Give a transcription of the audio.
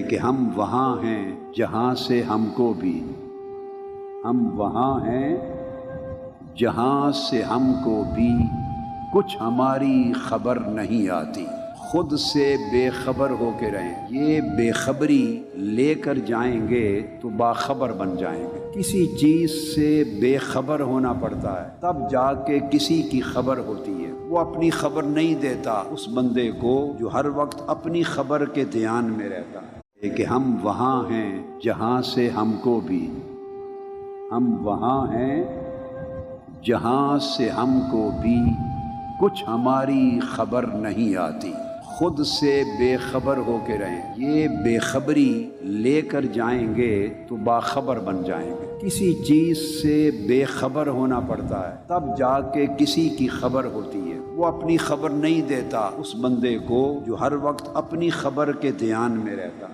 کہ ہم وہاں ہیں جہاں سے ہم کو بھی، ہم وہاں ہیں جہاں سے ہم کو بھی کچھ ہماری خبر نہیں آتی۔ خود سے بے خبر ہو کے رہیں، یہ بے خبری لے کر جائیں گے تو باخبر بن جائیں گے۔ کسی چیز سے بے خبر ہونا پڑتا ہے تب جا کے کسی کی خبر ہوتی ہے۔ وہ اپنی خبر نہیں دیتا اس بندے کو جو ہر وقت اپنی خبر کے دھیان میں رہتا ہے کہ ہم وہاں ہیں جہاں سے ہم کو بھی، ہم وہاں ہیں جہاں سے ہم کو بھی کچھ ہماری خبر نہیں آتی۔ خود سے بے خبر ہو کے رہیں، یہ بے خبری لے کر جائیں گے تو باخبر بن جائیں گے۔ کسی چیز سے بے خبر ہونا پڑتا ہے تب جا کے کسی کی خبر ہوتی ہے۔ وہ اپنی خبر نہیں دیتا اس بندے کو جو ہر وقت اپنی خبر کے دھیان میں رہتا ہے۔